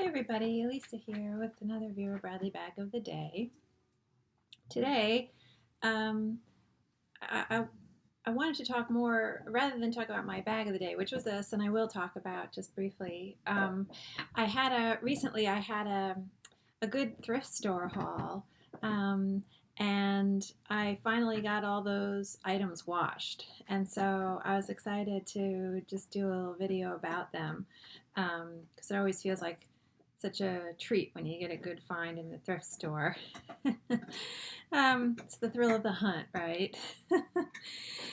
Hi everybody, Lisa here with another Vera Bradley bag of the day. Today, um, I wanted to talk more, rather than talk about my bag of the day, which was this, and I will talk about just briefly. Recently I had a good thrift store haul, um, and I finally got all those items washed. And so I was excited to just do a little video about them, because it always feels like such a treat when you get a good find in the thrift store. It's the thrill of the hunt, right?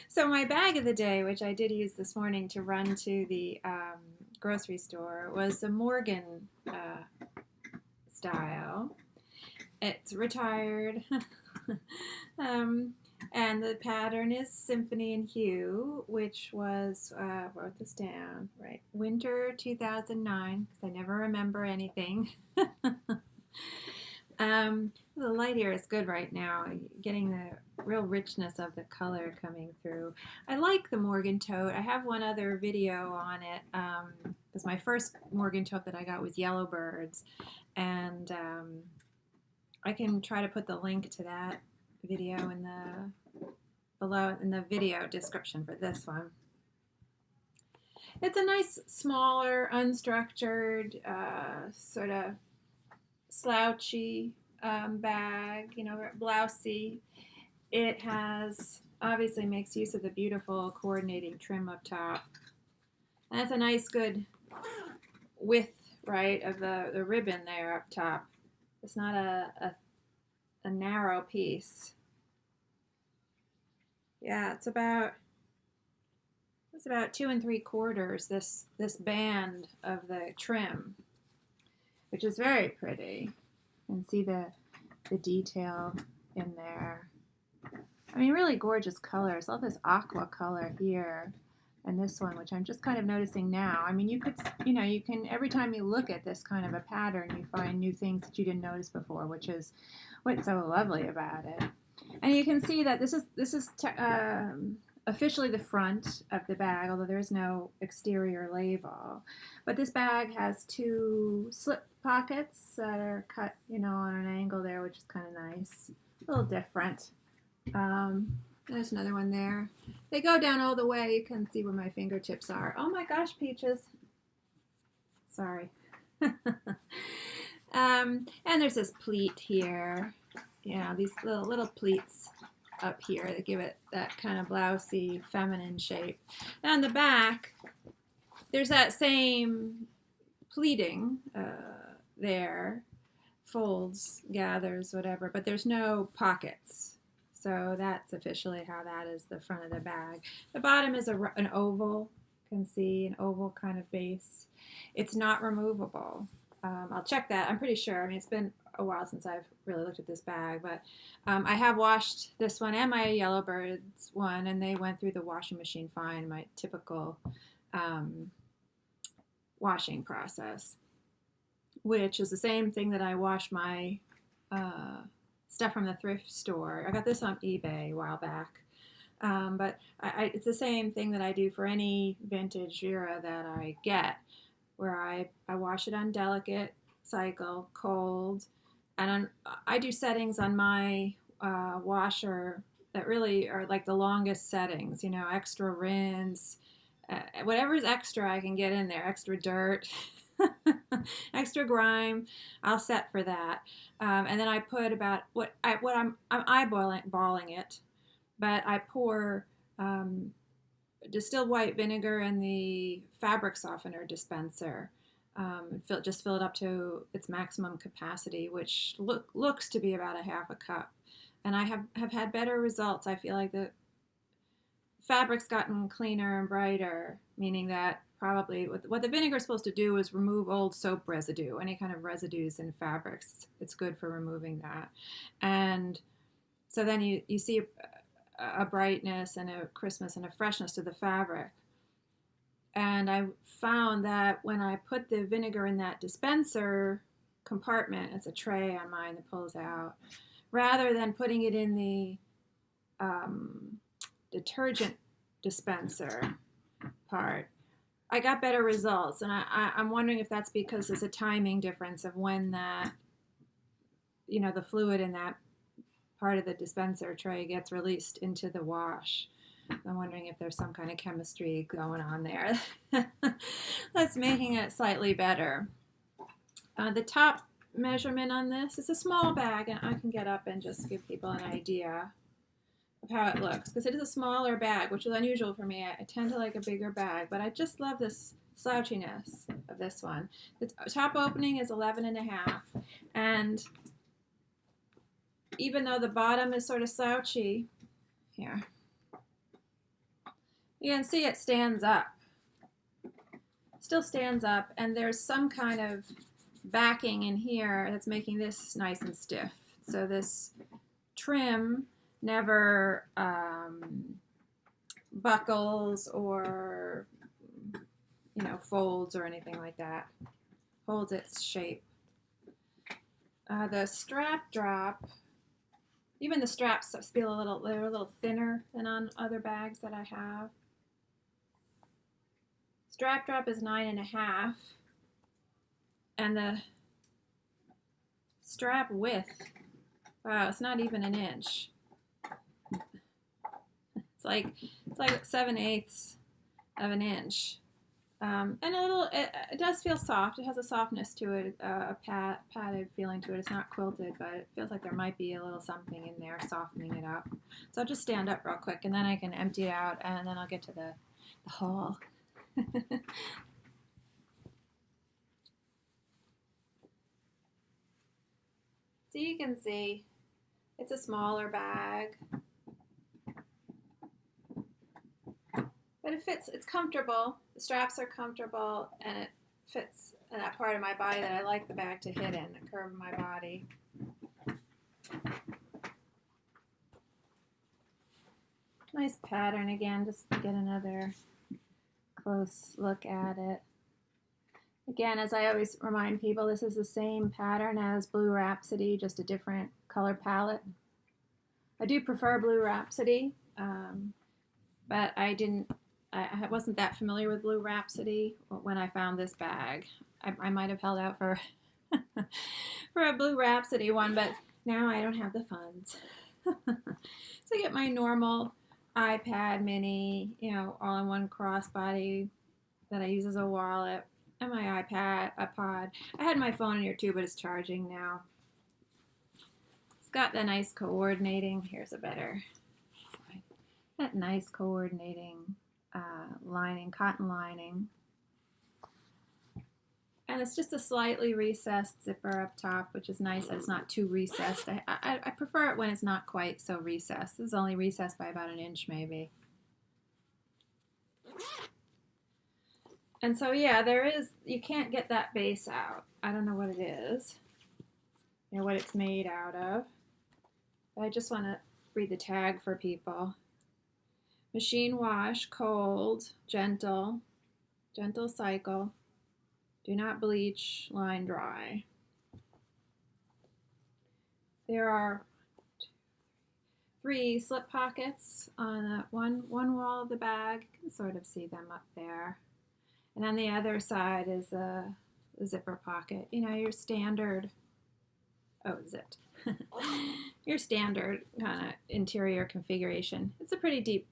So my bag of the day, which I did use this morning to run to the grocery store, was a Morgan style. It's retired. um, and the pattern is Symphony in Hue, which was, wrote this down, right, winter 2009, because I never remember anything. The light here is good right now, getting the real richness of the color coming through. I like the Morgan tote. I have one other video on it, because my first Morgan tote that I got was Yellowbirds, and I can try to put the link to that video below in the video description for this one. It's a nice, smaller, unstructured, sort of slouchy bag, blousey. It obviously makes use of the beautiful coordinating trim up top. And that's a nice, good width, right, of the ribbon there up top. It's not a narrow piece. Yeah, it's about 2 3/4, this band of the trim, which is very pretty. And see the detail in there. I mean, really gorgeous colors. Love this aqua color here, and this one, which I'm just kind of noticing now. I mean, you can, every time you look at this kind of a pattern, you find new things that you didn't notice before, which is what's so lovely about it. And you can see that this is officially the front of the bag, although there's no exterior label. But this bag has 2 slip pockets that are cut, on an angle there, which is kind of nice. A little different. There's another one there. They go down all the way. You can see where my fingertips are. Oh my gosh, Peaches. Sorry. And there's this pleat here. These little pleats up here that give it that kind of blousey, feminine shape. And on the back, there's that same pleating there, folds, gathers, whatever, but there's no pockets. So that's officially how that is the front of the bag. The bottom is an oval. You can see an oval kind of base. It's not removable. I'll check that. I'm pretty sure. I mean, it's been a while since I've really looked at this bag, but I have washed this one and my Yellowbirds one, and they went through the washing machine fine, my typical washing process, which is the same thing that I wash my stuff from the thrift store. I got this on eBay a while back, but it's the same thing that I do for any vintage Vera that I get, where I wash it on delicate cycle, cold, and I do settings on my washer that really are like the longest settings, extra rinse, whatever's extra I can get in there, extra dirt, extra grime, I'll set for that. And then I put about I'm eyeballing it, but I pour distilled white vinegar in the fabric softener dispenser. Just fill it up to its maximum capacity, which looks to be about a half a cup. And I have had better results. I feel like the fabric's gotten cleaner and brighter, meaning that probably what the vinegar is supposed to do is remove old soap residue, any kind of residues in fabrics. It's good for removing that. And so then you see a brightness and a crispness and a freshness to the fabric. And I found that when I put the vinegar in that dispenser compartment, it's a tray on mine that pulls out, rather than putting it in the detergent dispenser part, I got better results, and I'm wondering if that's because there's a timing difference of when that, the fluid in that part of the dispenser tray gets released into the wash. I'm wondering if there's some kind of chemistry going on there that's making it slightly better. The top measurement on this is a small bag, and I can get up and just give people an idea of how it looks, because it is a smaller bag, which is unusual for me. I tend to like a bigger bag, but I just love this slouchiness of this one. The top opening is 11.5, and even though the bottom is sort of slouchy, here, you can see it stands up. Still stands up, and there's some kind of backing in here that's making this nice and stiff. So this trim never buckles or folds or anything like that. Holds its shape. The strap drop, even the straps feel they're a little thinner than on other bags that I have. Strap drop is 9.5, and the strap width, wow, it's not even an inch. It's like 7/8 of an inch, and a little. It does feel soft. It has a softness to it, a padded feeling to it. It's not quilted, but it feels like there might be a little something in there softening it up. So I'll just stand up real quick, and then I can empty it out, and then I'll get to the haul. So you can see it's a smaller bag, but it fits. It's comfortable. The straps are comfortable, and it fits in that part of my body that I like the bag to hit in, the curve of my body. Nice pattern again, just to get another close look at it. Again, as I always remind people, this is the same pattern as Blue Rhapsody, just a different color palette. I do prefer Blue Rhapsody, but I wasn't that familiar with Blue Rhapsody when I found this bag. I might have held out for for a Blue Rhapsody one, but now I don't have the funds. So I get my normal iPad mini, all-in-one crossbody that I use as a wallet, and my iPod. I had my phone in here too, but it's charging now. It's got the nice coordinating. Here's a better. That nice coordinating lining, cotton lining. And it's just a slightly recessed zipper up top, which is nice that it's not too recessed. I prefer it when it's not quite so recessed. This is only recessed by about an inch maybe. And so yeah, you can't get that base out. I don't know what it is, what it's made out of. But I just want to read the tag for people. Machine wash, cold, gentle cycle. Do not bleach, line dry. There are 3 slip pockets on one wall of the bag. You can sort of see them up there. And on the other side is a zipper pocket. Your standard, zipped. Your standard kind of interior configuration. It's a pretty deep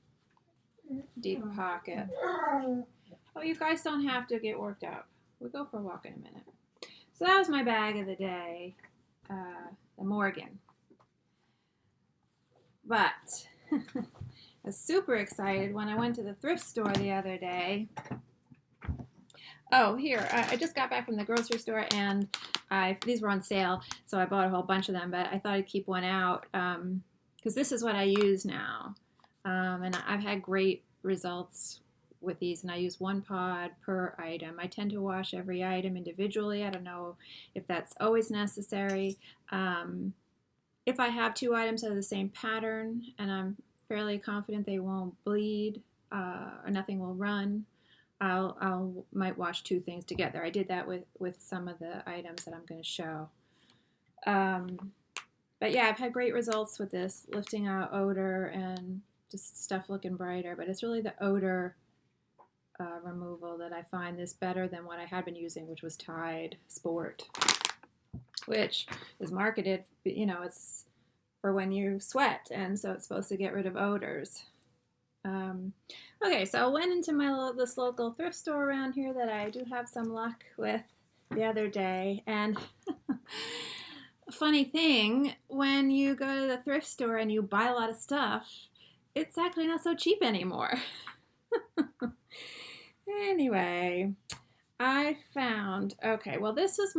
pocket. Oh, you guys don't have to get worked up. We'll go for a walk in a minute. So that was my bag of the day, the Morgan. But I was super excited when I went to the thrift store the other day. Oh, here, I just got back from the grocery store, and these were on sale, so I bought a whole bunch of them, but I thought I'd keep one out because this is what I use now. And I've had great results with these, and I use 1 pod per item. I tend to wash every item individually. I don't know if that's always necessary. If I have 2 items that are the same pattern, and I'm fairly confident they won't bleed or nothing will run, might wash 2 things together. I did that with some of the items that I'm going to show. But yeah, I've had great results with this, lifting out odor and just stuff looking brighter. But it's really the odor removal that I find this better than what I had been using, which was Tide Sport, which is marketed, it's for when you sweat, and so it's supposed to get rid of odors. Okay, so I went into this local thrift store around here that I do have some luck with the other day, and a funny thing, when you go to the thrift store and you buy a lot of stuff, it's actually not so cheap anymore. Anyway, I found, okay, well, this was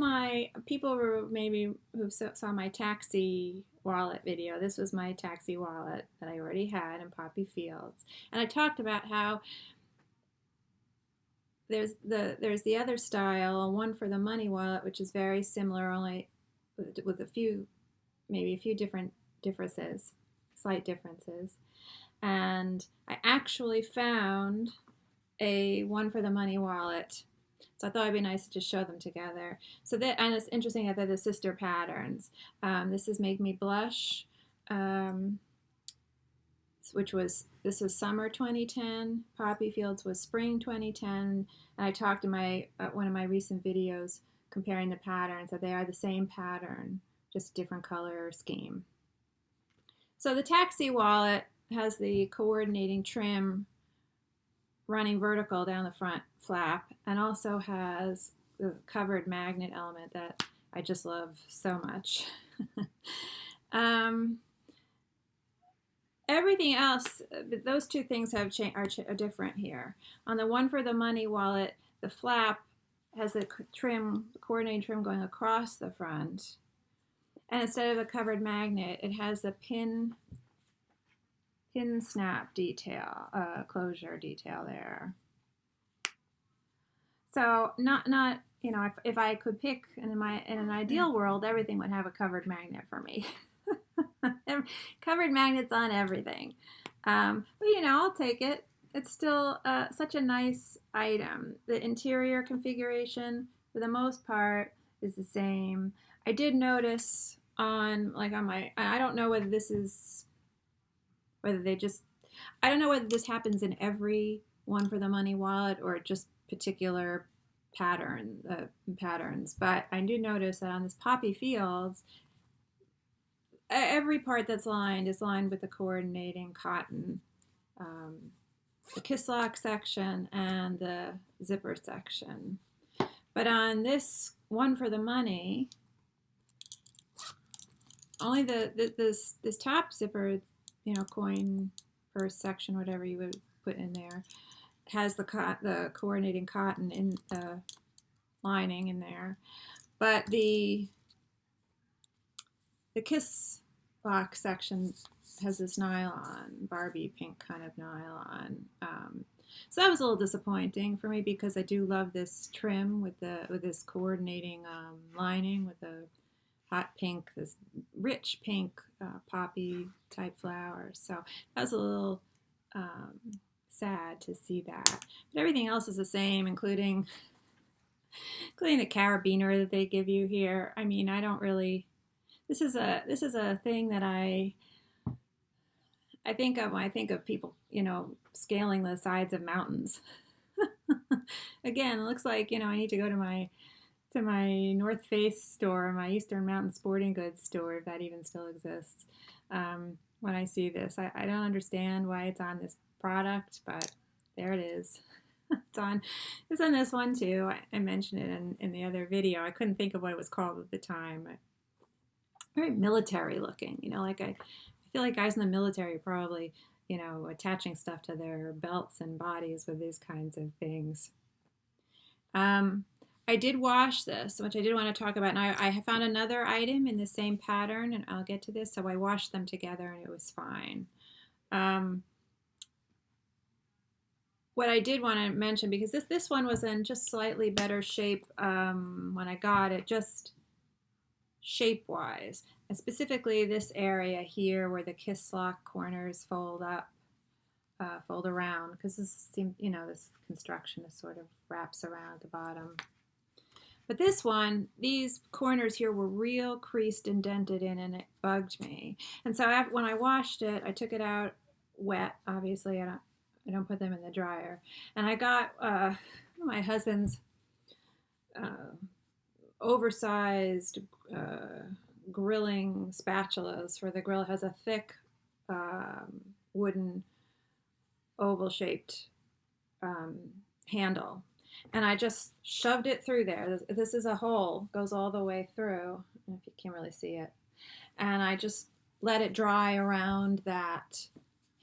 people who saw my taxi wallet video. This was my taxi wallet that I already had in Poppy Fields. And I talked about how there's the other style, One for the Money wallet, which is very similar, only with a few different differences, slight differences. And I actually found a One for the Money wallet. So I thought it'd be nice to just show them together. And it's interesting that they're the sister patterns. This is Make Me Blush, this was summer 2010. Poppy Fields was spring 2010. And I talked in one of my recent videos comparing the patterns, that they are the same pattern, just different color scheme. So the taxi wallet has the coordinating trim running vertical down the front flap, and also has the covered magnet element that I just love so much. Everything else, those two things are different here. On the One for the Money wallet, the flap has the coordinating trim going across the front, and instead of a covered magnet, it has the pin snap detail, closure detail there. So not if I could pick in an ideal world, everything would have a covered magnet for me. Covered magnets on everything. But I'll take it. It's still such a nice item. The interior configuration, for the most part, is the same. I did notice I don't know whether this happens in every One for the Money wallet or just particular patterns, but I do notice that on this Poppy Fields, every part that's lined is lined with the coordinating cotton, the kiss lock section and the zipper section. But on this One for the Money, only this top zipper, coin purse section, whatever you would put in there, has the coordinating cotton in the lining in there, but the kiss lock section has this nylon, Barbie pink kind of nylon. So that was a little disappointing for me, because I do love this trim with this coordinating lining with the hot pink, this rich pink poppy type flowers. So that was a little sad to see that. But everything else is the same, including the carabiner that they give you here. I mean, I don't really. This is a thing that I think of when I think of people, scaling the sides of mountains. Again, it looks like I need to go to my North Face store, my Eastern Mountain Sporting Goods store, if that even still exists. When I see this, I don't understand why it's on this product, but there it is. It's on this one too. I mentioned it in the other video. I couldn't think of what it was called at the time. Very military looking, I feel like guys in the military are probably, attaching stuff to their belts and bodies with these kinds of things. I did wash this, which I did want to talk about. And I found another item in the same pattern, and I'll get to this. So I washed them together, and it was fine. What I did want to mention, because this one was in just slightly better shape when I got it, just shape-wise, and specifically this area here where the kiss lock corners fold around, because this construction is sort of wraps around the bottom. But this one, these corners here were real creased and dented in, and it bugged me. And so when I washed it, I took it out wet. Obviously, I don't put them in the dryer. And I got my husband's oversized grilling spatulas for the grill. It has a thick wooden oval shaped handle, and I just shoved it through there. This is a hole, goes all the way through. I don't know if you can really see it. And I just let it dry around that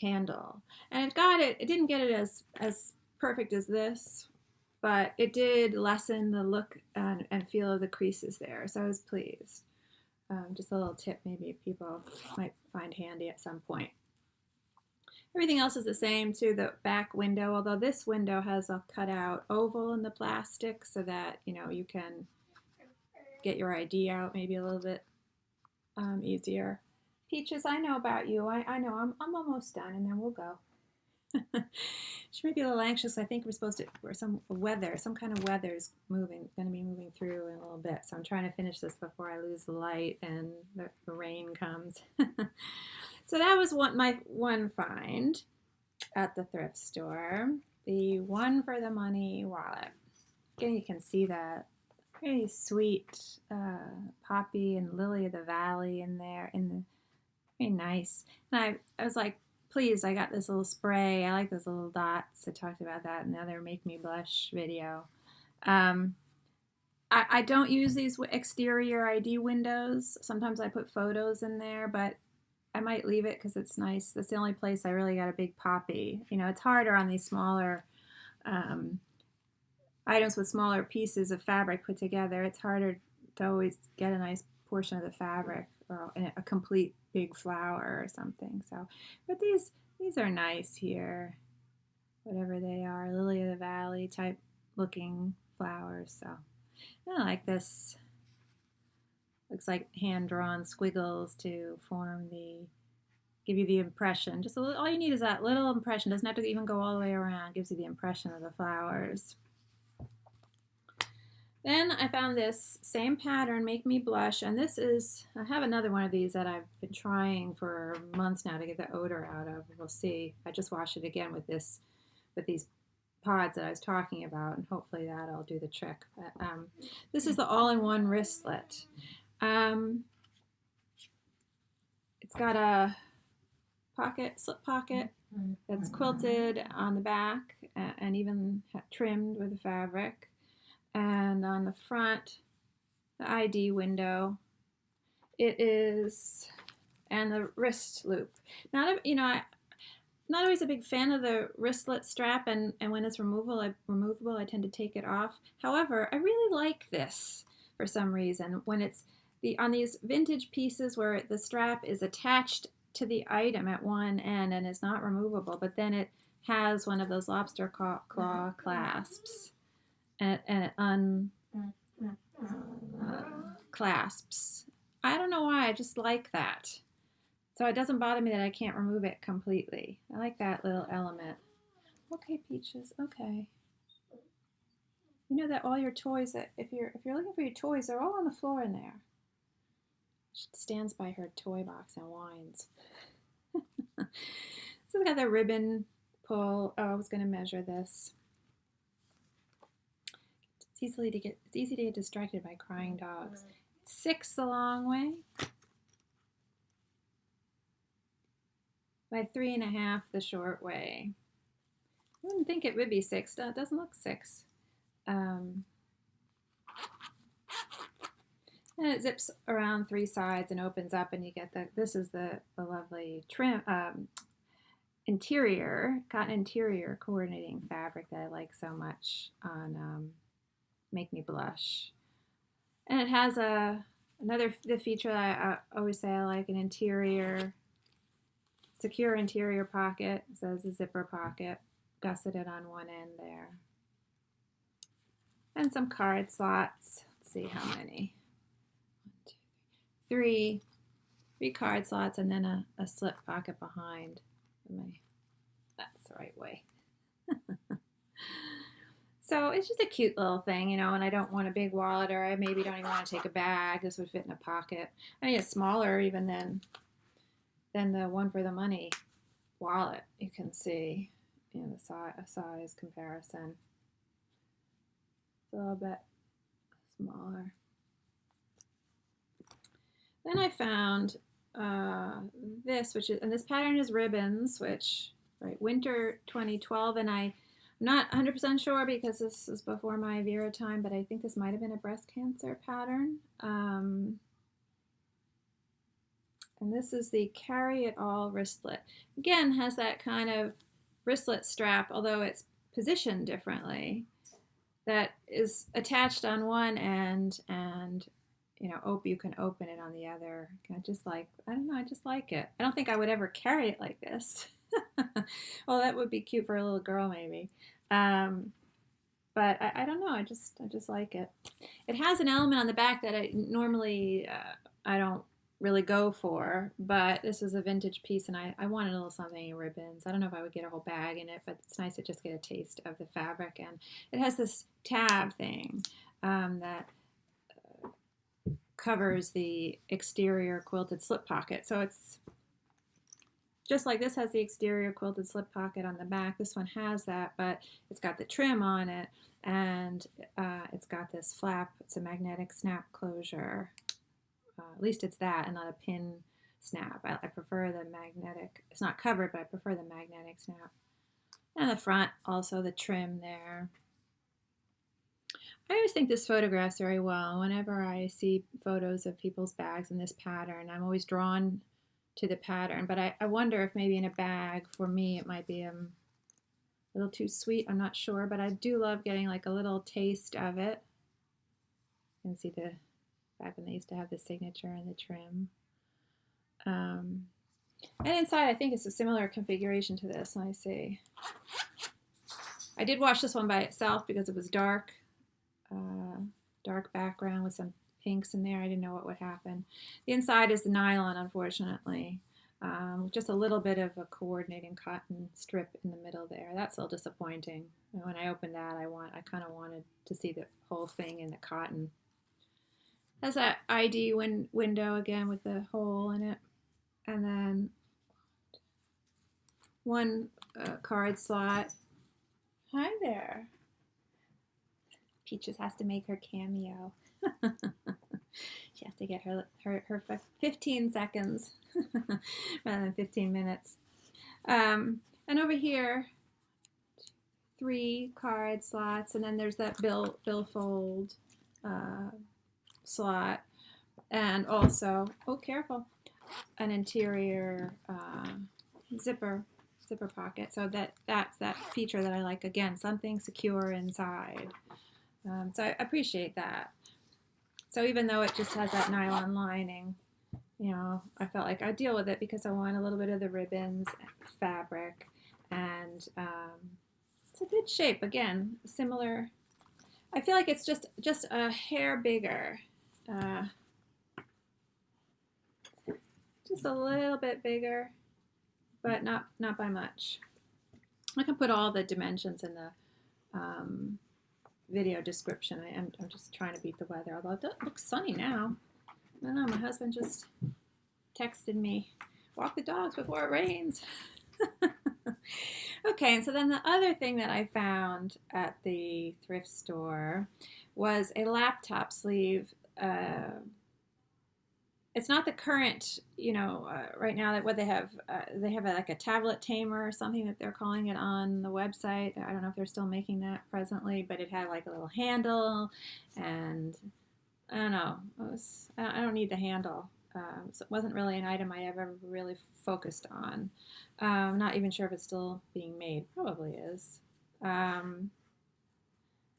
handle, and it didn't get it as perfect as this, but it did lessen the look and feel of the creases there, so I was pleased. Just a little tip maybe people might find handy at some point. Everything else is the same too. The back window, although this window has a cutout oval in the plastic so that, you know, you can get your ID out maybe a little bit easier. Peaches, I know about you. I know I'm almost done, and then we'll go. She may be a little anxious. I think we're supposed to, or some kind of weather is going to be moving through in a little bit. So I'm trying to finish this before I lose the light and the rain comes. So that was my one find at the thrift store. The One for the Money wallet. Again, you can see that very sweet poppy and lily of the valley in there. Very nice. And I was like, please, I got this little spray. I like those little dots. I talked about that in the other Make Me Blush video. I don't use these exterior ID windows. Sometimes I put photos in there, but I might leave it because it's nice. That's the only place I really got a big poppy. You know, it's harder on these smaller items with smaller pieces of fabric put together. It's harder to always get a nice portion of the fabric or a complete big flower or something. So, but these are nice here, whatever they are, lily of the valley type looking flowers. So I like this. Looks like hand-drawn squiggles to give you the impression. Just all you need is that little impression. Doesn't have to even go all the way around. Gives you the impression of the flowers. Then I found this same pattern, Make Me Blush, and I have another one of these that I've been trying for months now to get the odor out of. We'll see. I just washed it again with these pods that I was talking about, and hopefully that'll do the trick. But, this is the all-in-one wristlet. It's got a slip pocket that's quilted on the back and even trimmed with the fabric. And on the front, the ID window, and the wrist loop. I'm not always a big fan of the wristlet strap, and when it's removable, I tend to take it off. However, I really like this for some reason. When it's on these vintage pieces where the strap is attached to the item at one end and is not removable, but then it has one of those lobster claw clasps, and it clasps. I don't know why, I just like that. So it doesn't bother me that I can't remove it completely. I like that little element. Okay, Peaches, okay. You know that all your toys, if you're looking for your toys, they're all on the floor in there. She stands by her toy box and whines. So we got the ribbon pull. Oh, I was going to measure this. It's easy to get distracted by crying dogs. It's 6 the long way by 3.5 the short way. I wouldn't think it would be 6. It doesn't look 6. And it zips around 3 sides and opens up, and you get this is the lovely trim cotton interior coordinating fabric that I like so much on Make Me Blush. And it has the feature that I always say I like, an secure interior pocket. It says a zipper pocket, gusseted on one end there. And some card slots. Let's see how many. 3 card slots, and then a slip pocket behind. That's the right way. So it's just a cute little thing, you know, and I don't want a big wallet, or I maybe don't even want to take a bag. This would fit in a pocket. I mean, it's smaller even than the One for the Money wallet, you can see. the size comparison. It's a little bit smaller. Then I found this, and this pattern is ribbons, which, right, winter 2012, and I'm not 100% sure because this is before my Vera time, but I think this might have been a breast cancer pattern. And this is the Carry It All Wristlet. Again, has that kind of wristlet strap, although it's positioned differently, that is attached on one end, and you can open it on the other. I just like it. I don't think I would ever carry it like this. Well, that would be cute for a little girl maybe. But I don't know. I just like it. It has an element on the back that I normally I don't really go for, but this was a vintage piece, and I wanted a little something in ribbons. I don't know if I would get a whole bag in it, but it's nice to just get a taste of the fabric. And it has this tab thing that covers the exterior quilted slip pocket. So it's just like this has the exterior quilted slip pocket on the back. This one has that, but it's got the trim on it, and it's got this flap. It's a magnetic snap closure. At least it's that, and not a pin snap. I prefer the magnetic. It's not covered, but I prefer the magnetic snap. And the front, also the trim there. I always think this photographs very well. Whenever I see photos of people's bags in this pattern, I'm always drawn to the pattern. But I wonder if maybe in a bag, for me, it might be a little too sweet. I'm not sure, but I do love getting like a little taste of it. You can see the back when they used to have the signature and the trim. And inside, I think it's a similar configuration to this. Let me see. I did wash this one by itself because it was dark. Dark background with some pinks in there. I didn't know what would happen. The inside is the nylon, unfortunately. Just a little bit of a coordinating cotton strip in the middle there. That's a little disappointing. And when I opened that, I kind of wanted to see the whole thing in the cotton. Has that ID window again with the hole in it, and then one card slot. Hi there. Peaches has to make her cameo. She has to get her 15 seconds rather than 15 minutes. And over here, 3 card slots, and then there's that billfold slot, and also, oh, careful, an interior zipper pocket. So that's that feature that I like. Again, something secure inside. So I appreciate that. So even though it just has that nylon lining, I felt like I'd deal with it because I want a little bit of the ribbons fabric, and it's a good shape. Again, similar. I feel like it's just a hair bigger. Just a little bit bigger, but not by much. I can put all the dimensions in the video description. I'm just trying to beat the weather, although it looks sunny now. I don't know, my husband just texted me, walk the dogs before it rains. Okay, and so then the other thing that I found at the thrift store was a laptop sleeve. It's not the current, right now that what they have like a tablet tamer or something that they're calling it on the website. I don't know if they're still making that presently, but it had like a little handle, and I don't know. I don't need the handle. So it wasn't really an item I ever really focused on. I'm not even sure if it's still being made. Probably is. It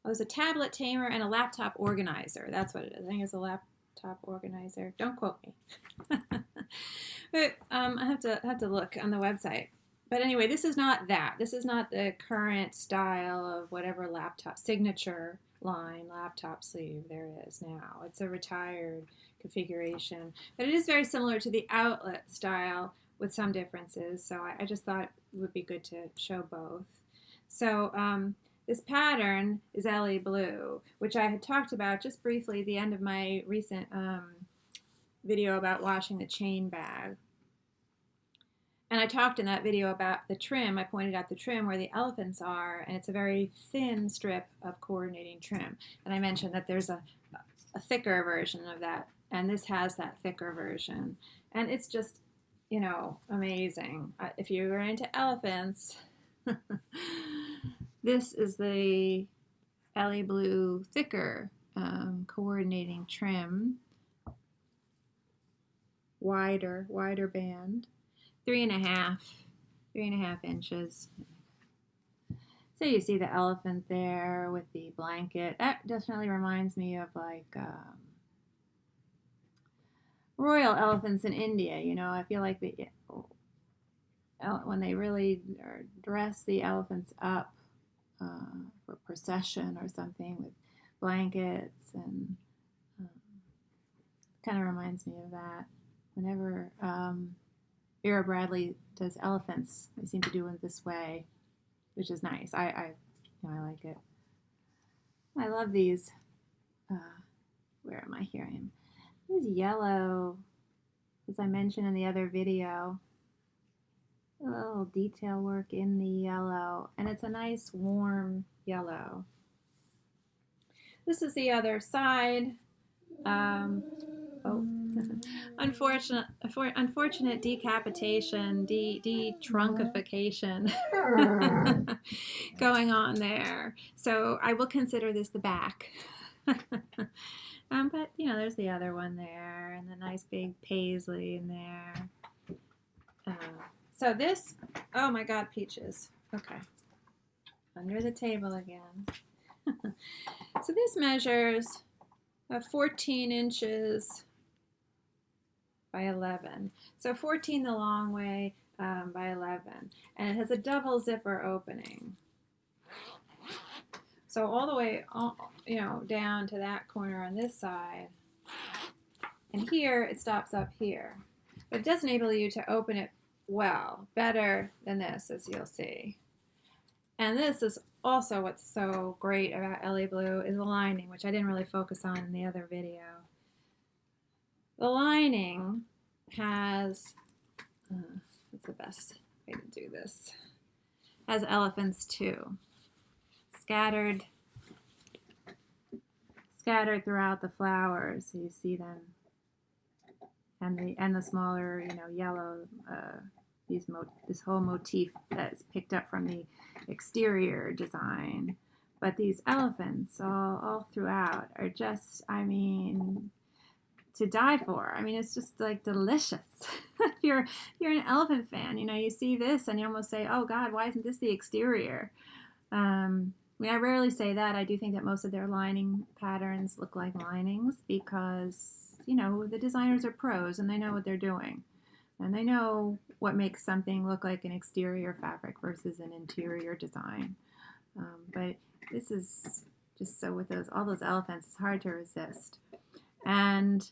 was a tablet tamer and a laptop organizer. That's what it is. I think it's a laptop organizer. Don't quote me. But I have to look on the website. But anyway, this is not that. This is not the current style of whatever laptop signature line laptop sleeve there is now. It's a retired configuration, but it is very similar to the outlet style with some differences. So I just thought it would be good to show both. So this pattern is Ellie Blue, which I had talked about just briefly at the end of my recent video about washing the chain bag. And I talked in that video about the trim. I pointed out the trim where the elephants are, and it's a very thin strip of coordinating trim. And I mentioned that there's a thicker version of that, and this has that thicker version. And it's just, you know, amazing. If you're into elephants, this is the Ellie Blue thicker coordinating trim. Wider band. 3.5 inches. So you see the elephant there with the blanket. That definitely reminds me of like royal elephants in India. You know, I feel like when they really dress the elephants up for procession or something with blankets, and kind of reminds me of that. Whenever Vera Bradley does elephants, they seem to do it this way, which is nice. I like it. I love these. Where am I? Here I am. This yellow, as I mentioned in the other video, a little detail work in the yellow, and it's a nice warm yellow. This is the other side. Unfortunate decapitation, de-trunkification going on there. So I will consider this the back. But, you know, there's the other one there, and the nice big paisley in there. So this, oh my God, peaches. Okay. Under the table again. So this measures 14 inches by 11. So 14 the long way by 11. And it has a double zipper opening. So all the way, you know, down to that corner on this side. And here it stops up here. But it does enable you to open it well, better than this, as you'll see. And this is also what's so great about Ellie Blue is the lining, which I didn't really focus on in the other video. The lining has, what's the best way to do this? Has elephants too, scattered throughout the flowers. So you see them, and the smaller, you know, yellow. This whole motif that's picked up from the exterior design. But these elephants all throughout are just, I mean, to die for. I mean, it's just like delicious. If you're an elephant fan, you know, you see this and you almost say, oh God, why isn't this the exterior? I mean, I rarely say that. I do think that most of their lining patterns look like linings because, you know, the designers are pros and they know what they're doing. And they know what makes something look like an exterior fabric versus an interior design. But this is just so with all those elephants, it's hard to resist. And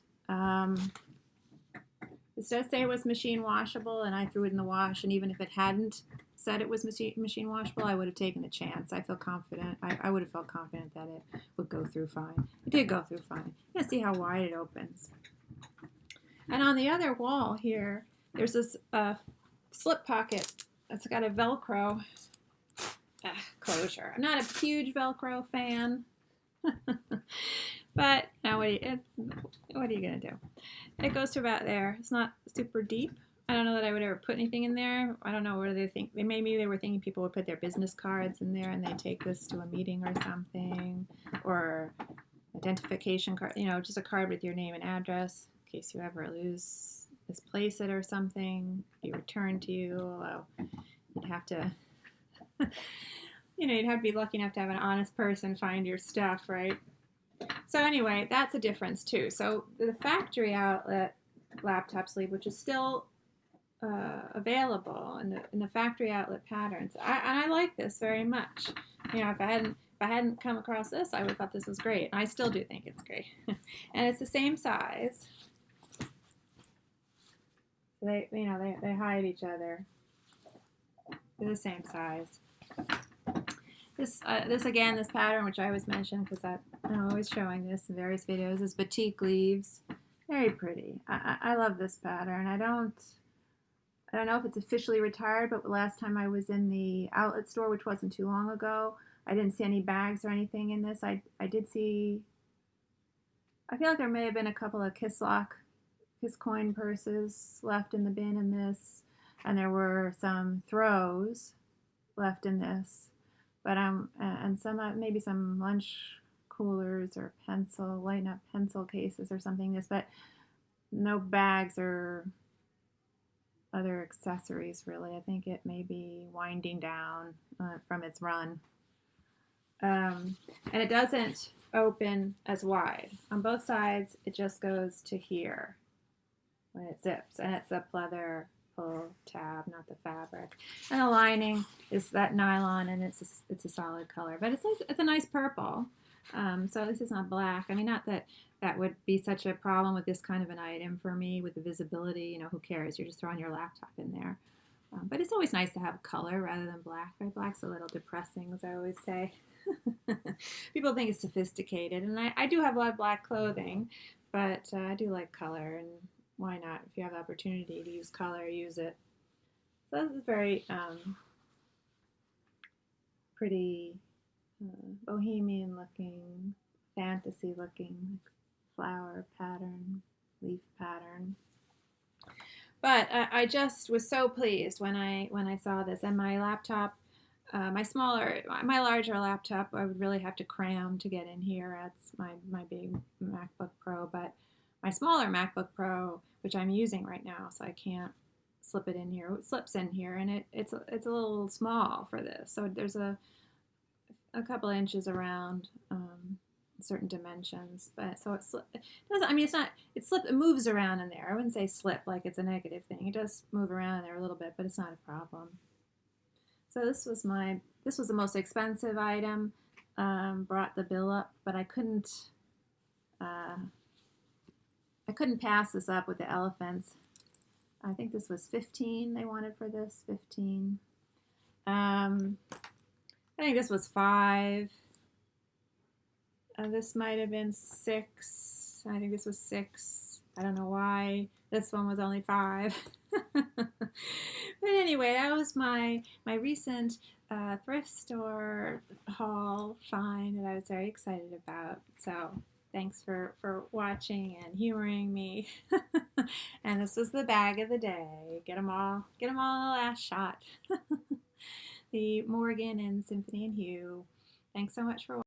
this does say it was machine washable, and I threw it in the wash. And even if it hadn't said it was machine washable, I would have taken the chance. I feel confident. I would have felt confident that it would go through fine. It did go through fine. You can see how wide it opens. And on the other wall here, there's this slip pocket that's got a Velcro closure. I'm not a huge Velcro fan, but now what are you gonna do? It goes to about there. It's not super deep. I don't know that I would ever put anything in there. I don't know where they think maybe they were thinking people would put their business cards in there and they take this to a meeting or something, or identification card. You know, just a card with your name and address in case you ever misplace it or something, be returned to you. Although you'd have to, you'd have to be lucky enough to have an honest person find your stuff, right? So anyway, that's a difference too. So the factory outlet laptop sleeve, which is still available in the factory outlet patterns, I like this very much. You know, if I hadn't come across this, I would have thought this was great. And I still do think it's great. And it's the same size. They hide each other. They're the same size. This pattern, which I always mention because I'm always showing this in various videos, is batik leaves. Very pretty. I love this pattern. I don't know if it's officially retired, but the last time I was in the outlet store, which wasn't too long ago, I didn't see any bags or anything in this. I did see, I feel like there may have been a couple of Kiss coin purses left in the bin in this, and there were some throws left in this, but and some maybe some lunch coolers or lighten up pencil cases or something. But no bags or other accessories really. I think it may be winding down from its run. And it doesn't open as wide. On both sides, it just goes to here when it zips, and it's a pleather pull tab, not the fabric. And the lining is that nylon, and it's a solid color, but it's a nice purple. So this is not black. I mean, not that that would be such a problem with this kind of an item for me with the visibility. You know, who cares? You're just throwing your laptop in there. But it's always nice to have color rather than black. Right? Black's a little depressing, as I always say. People think it's sophisticated, and I do have a lot of black clothing, but I do like color, and why not? If you have the opportunity to use color, use it. So this is very pretty, bohemian looking, fantasy looking flower pattern, leaf pattern. But I just was so pleased when I saw this, and my laptop, my larger laptop, I would really have to cram to get in here. That's my big MacBook Pro, but my smaller MacBook Pro, which I'm using right now, so I can't slip it in here. It slips in here, and it's a little small for this. So there's a couple of inches around certain dimensions, but so it doesn't. I mean, it moves around in there. I wouldn't say slip like it's a negative thing. It does move around in there a little bit, but it's not a problem. So this was the most expensive item. Brought the bill up, but I couldn't pass this up with the elephants. I think this was $15 they wanted for this. $15. I think this was $5. This might have been $6. I think this was $6. I don't know why this one was only $5. But anyway, that was my recent thrift store haul find that I was very excited about. So thanks for watching and humoring me. And this was the bag of the day. Get them all in the last shot. The Morgan and Symphony and Hue. Thanks so much for watching.